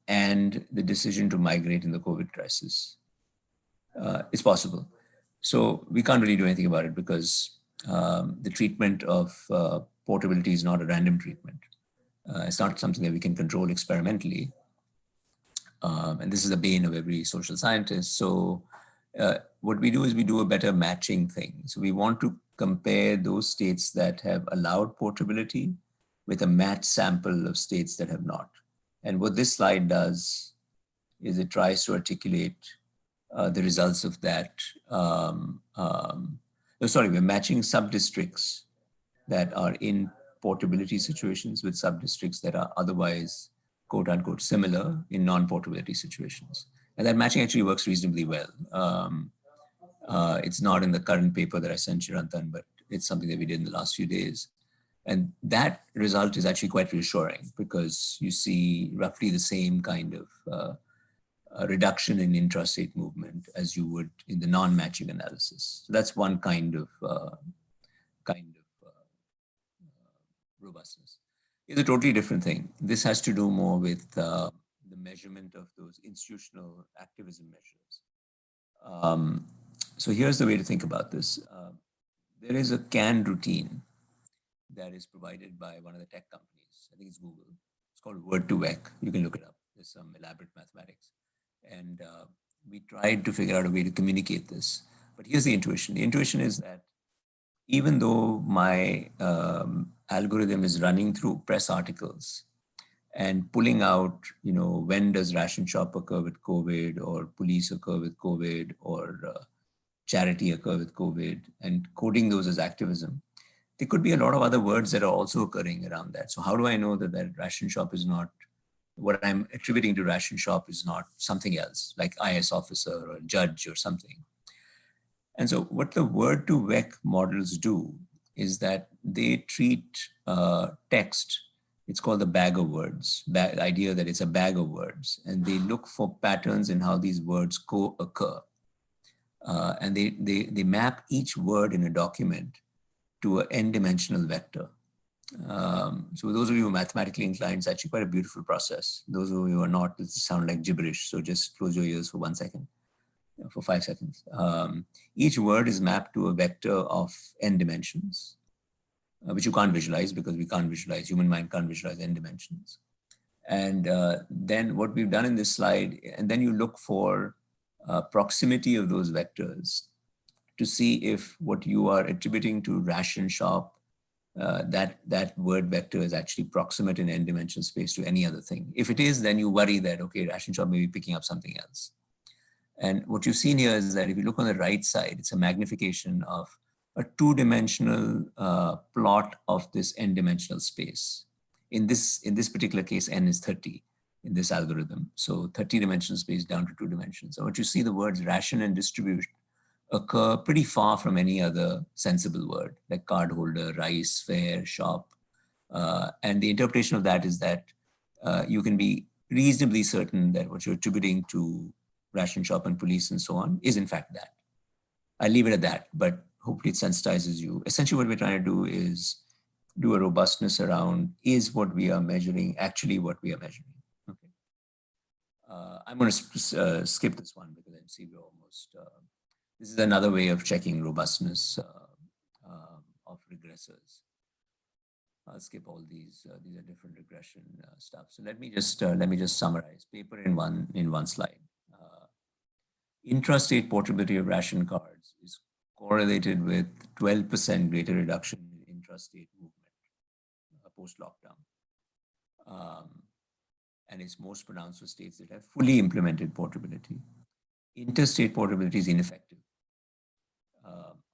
and the decision to migrate in the COVID crisis. It's possible. So we can't really do anything about it because the treatment of portability is not a random treatment. It's not something that we can control experimentally. And this is the bane of every social scientist. So what we do is we do a better matching thing. So we want to compare those states that have allowed portability with a matched sample of states that have not. And what this slide does is it tries to articulate the results of that. We're matching sub-districts that are in portability situations with sub-districts that are otherwise, quote unquote, similar in non-portability situations. And that matching actually works reasonably well. It's not in the current paper that I sent Chirantan, but it's something that we did in the last few days. And that result is actually quite reassuring because you see roughly the same kind of reduction in intrastate movement as you would in the non-matching analysis. So that's one kind of robustness. It's a totally different thing. This has to do more with the measurement of those institutional activism measures. So here's the way to think about this. There is a canned routine that is provided by one of the tech companies. I think it's Google. It's called Word2Vec. You can look it up. There's some elaborate mathematics. And we tried to figure out a way to communicate this. But here's the intuition. The intuition is that even though my algorithm is running through press articles and pulling out, when does ration shop occur with COVID, or police occur with COVID, or charity occur with COVID, and coding those as activism, there could be a lot of other words that are also occurring around that. So how do I know that that ration shop is not, what I'm attributing to ration shop is not something else, like IS officer or judge or something? And so what the Word2Vec models do is that they treat text, it's called the bag of words, the idea that it's a bag of words, and they look for patterns in how these words co-occur. And they map each word in a document to an n-dimensional vector. So those of you who are mathematically inclined, it's actually quite a beautiful process. Those of you who are not, it sound like gibberish. So just close your ears for 1 second, for 5 seconds. Each word is mapped to a vector of n dimensions, which you can't visualize because we can't visualize, human mind can't visualize n dimensions. And then what we've done in this slide, and then you look for proximity of those vectors to see if what you are attributing to ration shop, that word vector is actually proximate in n-dimensional space to any other thing. If it is, then you worry that, okay, ration shop may be picking up something else. And what you've seen here is that if you look on the right side, it's a magnification of a two-dimensional plot of this n-dimensional space. In this particular case, n is 30 in this algorithm. So 30-dimensional space down to 2 dimensions. So what you see, the words ration and distribute occur pretty far from any other sensible word, like cardholder, rice, fair, shop. And the interpretation of that is that you can be reasonably certain that what you're attributing to ration, shop, and police and so on is in fact that. I leave it at that, but hopefully it sensitizes you. Essentially what we're trying to do is do a robustness around, is what we are measuring actually what we are measuring? Okay. I'm going to skip this one because I see we're almost, this is another way of checking robustness of regressors. I'll skip all these. These are different regression stuff. So let me just summarize. Paper in one slide. Intrastate portability of ration cards is correlated with 12% greater reduction in intrastate movement post-lockdown. And it's most pronounced for states that have fully implemented portability. Interstate portability is ineffective.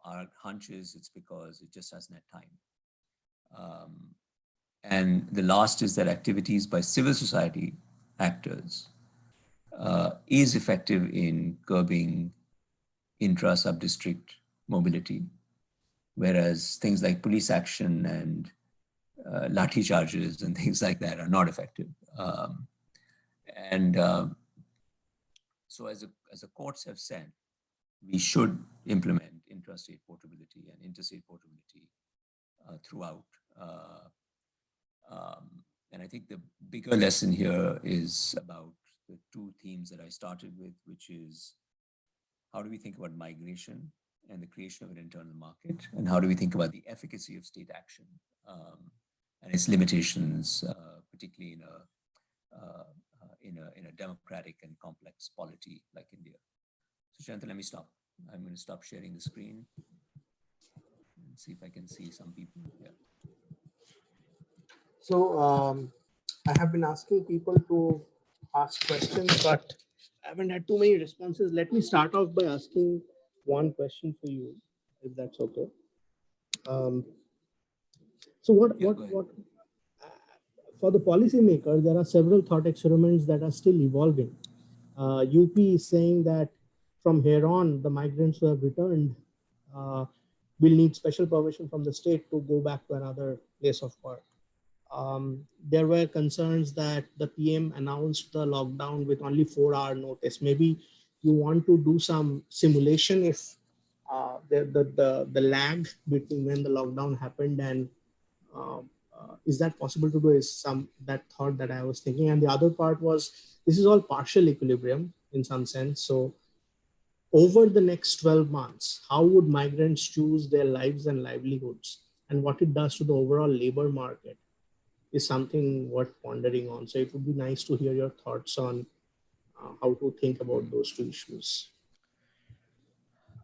Our hunch is it's because it just hasn't had time. And the last is that activities by civil society actors is effective in curbing intra-sub-district mobility, whereas things like police action and lathi charges and things like that are not effective. So as the courts have said, we should implement intrastate portability and interstate portability throughout. And I think the bigger lesson here is about the two themes that I started with, which is how do we think about migration and the creation of an internal market, and how do we think about the efficacy of state action and its limitations, particularly in a democratic and complex polity like India. So Chirantan, let me stop. I'm going to stop sharing the screen and see if I can see some people here. So I have been asking people to ask questions, but I haven't had too many responses. Let me start off by asking one question for you, if that's okay. So what for the policymakers, there are several thought experiments that are still evolving. UP is saying that from here on, the migrants who have returned will need special permission from the state to go back to another place of work. There were concerns that the PM announced the lockdown with only 4-hour notice. Maybe you want to do some simulation if the lag between when the lockdown happened and is that possible to do, is that thought that I was thinking. And the other part was, this is all partial equilibrium in some sense. So over the next 12 months, how would migrants choose their lives and livelihoods, and what it does to the overall labor market is something worth pondering on. So it would be nice to hear your thoughts on how to think about those two issues.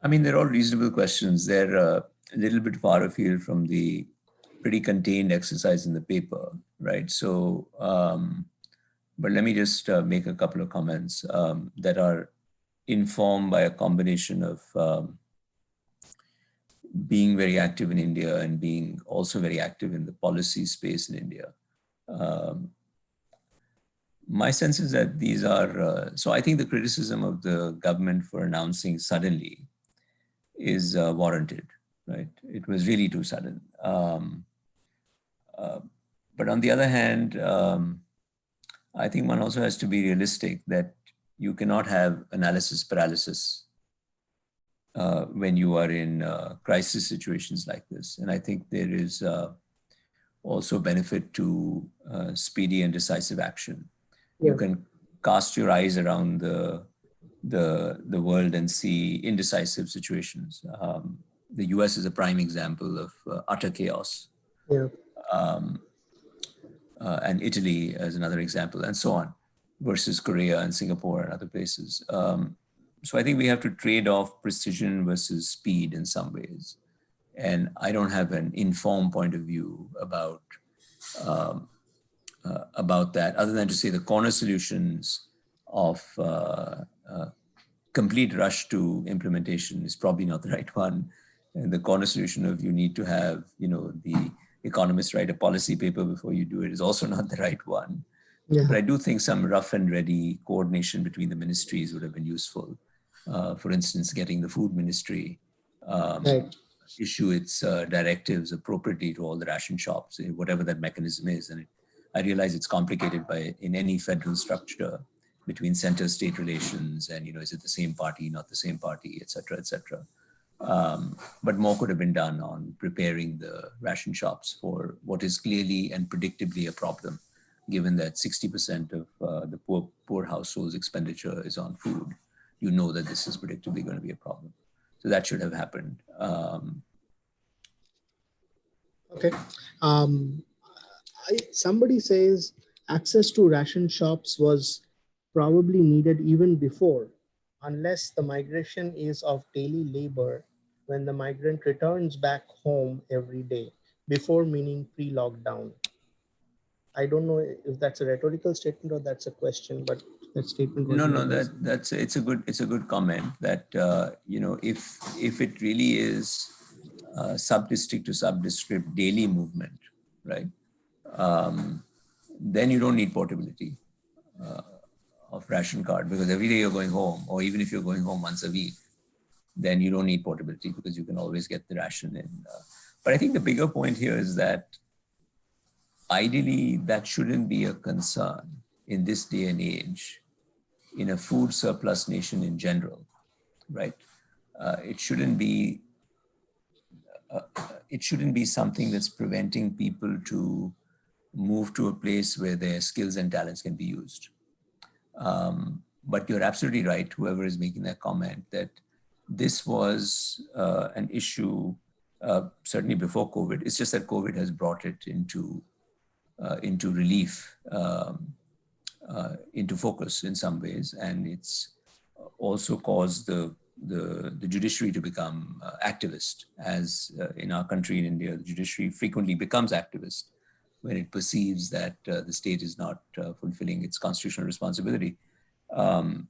I mean, they're all reasonable questions. They're a little bit far afield from the pretty contained exercise in the paper, right? So, but let me just make a couple of comments that are informed by a combination of being very active in India and being also very active in the policy space in India. My sense is that these are, so I think the criticism of the government for announcing suddenly is warranted, right? It was really too sudden. But on the other hand, I think one also has to be realistic that you cannot have analysis paralysis when you are in crisis situations like this. And I think there is also benefit to speedy and decisive action. Yeah. You can cast your eyes around the world and see indecisive situations. The US is a prime example of utter chaos. Yeah. And Italy as another example, and so on, versus Korea and Singapore and other places. So I think we have to trade off precision versus speed in some ways. And I don't have an informed point of view about that, other than to say the corner solutions of complete rush to implementation is probably not the right one. And the corner solution of you need to have, the economists write a policy paper before you do it is also not the right one. Yeah. But I do think some rough and ready coordination between the ministries would have been useful. For instance, getting the food ministry Right. issue its directives appropriately to all the ration shops, whatever that mechanism is. And I realize it's complicated in any federal structure between center-state relations and, is it the same party, not the same party, et cetera, et cetera. But more could have been done on preparing the ration shops for what is clearly and predictably a problem, given that 60% of the poor households' expenditure is on food. You know that this is predictably going to be a problem. So that should have happened. Okay. Somebody says access to ration shops was probably needed even before, unless the migration is of daily labor when the migrant returns back home every day, before meaning pre-lockdown. I don't know if that's a rhetorical statement or that's a question, but that statement was it's a good comment that if it really is sub-district to sub-district daily movement, right? Then you don't need portability of ration card, because every day you're going home, or even if you're going home once a week, then you don't need portability because you can always get the ration in. But I think the bigger point here is that ideally that shouldn't be a concern in this day and age, in a food surplus nation in general, right? It shouldn't be something that's preventing people to move to a place where their skills and talents can be used. But you're absolutely right, whoever is making that comment, that this was an issue certainly before COVID. It's just that COVID has brought it into relief, into focus in some ways, and it's also caused the judiciary to become activist, as in our country in India, the judiciary frequently becomes activist when it perceives that the state is not fulfilling its constitutional responsibility. My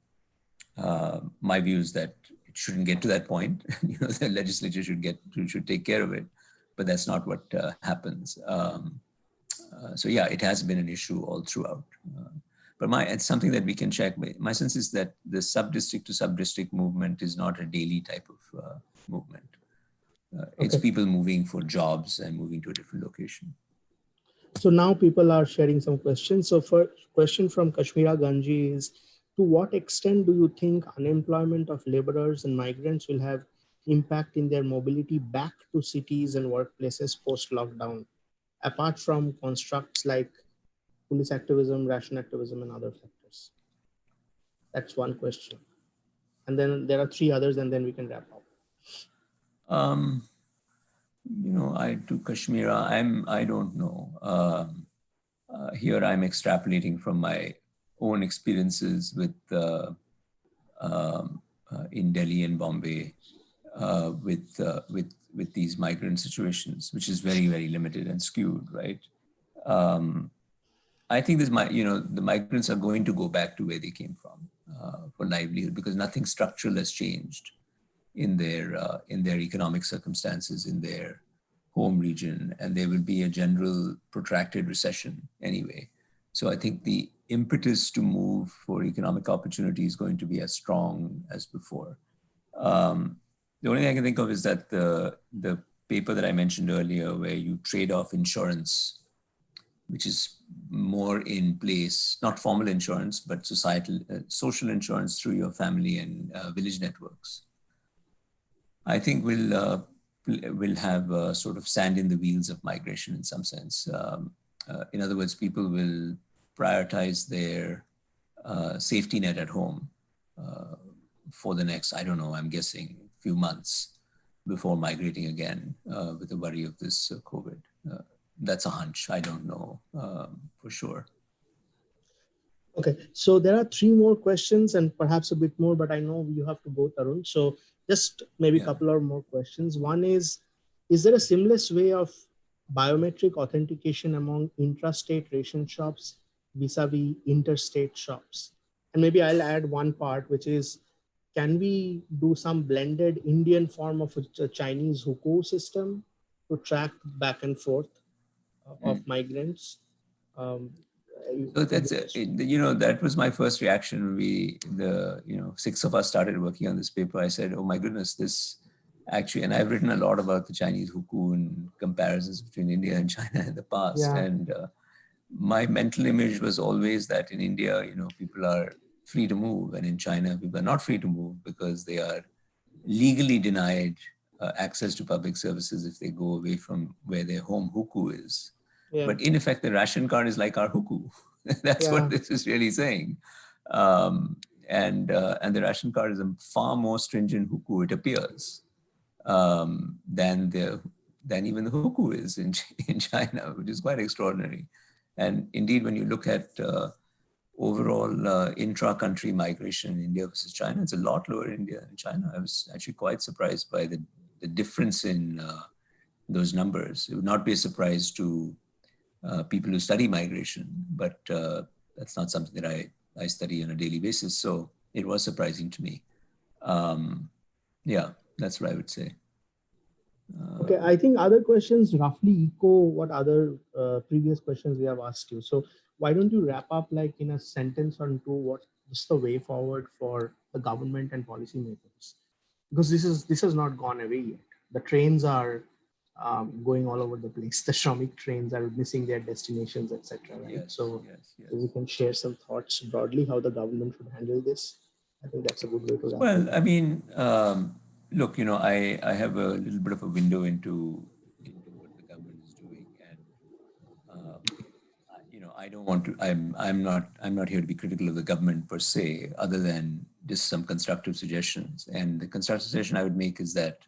view is that it shouldn't get to that point. The legislature should take care of it, but that's not what happens. So yeah, it has been an issue all throughout. But it's something that we can check. My sense is that the sub-district to sub-district movement is not a daily type of movement. It's people moving for jobs and moving to a different location. So now people are sharing some questions. So first question from Kashmira Ganji is, to what extent do you think unemployment of laborers and migrants will have impact in their mobility back to cities and workplaces post-lockdown, apart from constructs like police activism, ration activism, and other factors? That's one question. And then there are three others, and then we can wrap up. To Kashmira, I don't know. Here I'm extrapolating from my own experiences with in Delhi and Bombay with these migrant situations, which is very, very limited and skewed, right? I think the migrants are going to go back to where they came from for livelihood, because nothing structural has changed in their economic circumstances in their home region, and there will be a general protracted recession anyway. So I think the impetus to move for economic opportunity is going to be as strong as before. The only thing I can think of is that the paper that I mentioned earlier, where you trade off insurance, which is more in place, not formal insurance, but social insurance through your family and village networks, I think will have sort of sand in the wheels of migration in some sense. In other words, people will prioritize their safety net at home for the next, I don't know, I'm guessing few months before migrating again with the worry of this COVID. That's a hunch. I don't know for sure. Okay, so there are three more questions and perhaps a bit more, but I know you have to go, Tarun. So just maybe a couple of more questions. One is there a seamless way of biometric authentication among intrastate ration shops vis-a-vis interstate shops? And maybe I'll add one part, which is, can we do some blended Indian form of a Chinese hukou system to track back and forth of migrants? So that's, that was my first reaction. Six of us started working on this paper. I said, oh my goodness, this actually, and I've written a lot about the Chinese hukou and comparisons between India and China in the past. Yeah. And my mental image was always that in India, people are free to move, and in China, people are not free to move because they are legally denied access to public services if they go away from where their home hukou is. Yeah. But in effect, the ration card is like our hukou. That's what this is really saying. And the ration card is a far more stringent hukou, it appears, than even the hukou is in China, which is quite extraordinary. And indeed, when you look at overall intra-country migration in India versus China, it's a lot lower in India than China. I was actually quite surprised by the difference in those numbers. It would not be a surprise to people who study migration, but that's not something that I study on a daily basis. So it was surprising to me. Yeah, that's what I would say. Okay, I think other questions roughly echo what other previous questions we have asked you. So why don't you wrap up like in a sentence or two, what is the way forward for the government and policymakers? Because this has not gone away yet. The trains are going all over the place. The Shramik trains are missing their destinations, etc. Right? Yes, so yes. if we can share some thoughts broadly how the government should handle this, I think that's a good way to wrap Well, up. I mean, look, I have a little bit of a window into what the government is doing, and I don't want to. I'm not here to be critical of the government per se, other than just some constructive suggestions. And the constructive suggestion I would make is that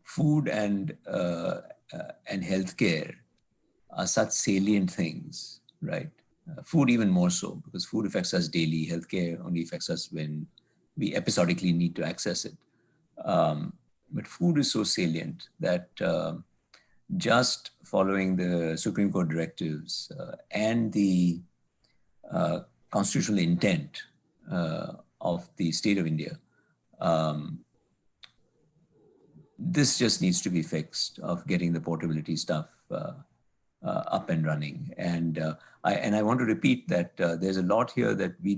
food and healthcare are such salient things, right? Food even more so, because food affects us daily. Healthcare only affects us when we episodically need to access it. But food is so salient that just following the Supreme Court directives and the constitutional intent of the state of India, this just needs to be fixed, of getting the portability stuff up and running. And I want to repeat that there's a lot here that we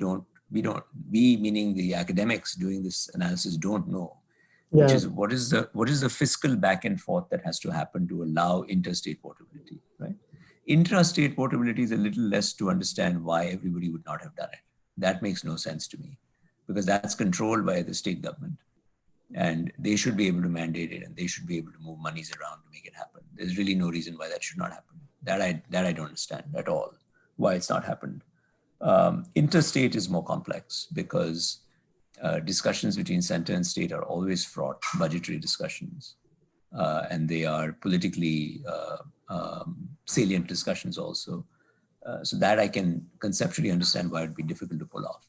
meaning the academics doing this analysis don't know, which is what is the fiscal back and forth that has to happen to allow interstate portability, right? Intrastate portability is a little less to understand why everybody would not have done it. That makes no sense to me, because that's controlled by the state government. And they should be able to mandate it, and they should be able to move monies around to make it happen. There's really no reason why that should not happen. That I don't understand at all, why it's not happened. Interstate is more complex because discussions between center and state are always fraught, budgetary discussions. And they are politically salient discussions also. So that I can conceptually understand why it'd be difficult to pull off.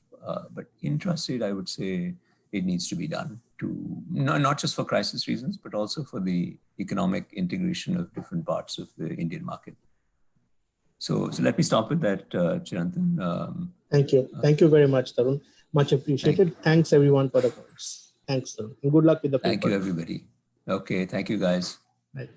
But intrastate, I would say, it needs to be done to not just for crisis reasons, but also for the economic integration of different parts of the Indian market. So let me stop with that, Chirantan. Thank you. Thank you very much, Tarun. Much appreciated. Thanks everyone for the comments. Thanks, Tarun. And good luck with the paper. Thank you, everybody. Okay, thank you, guys. Bye.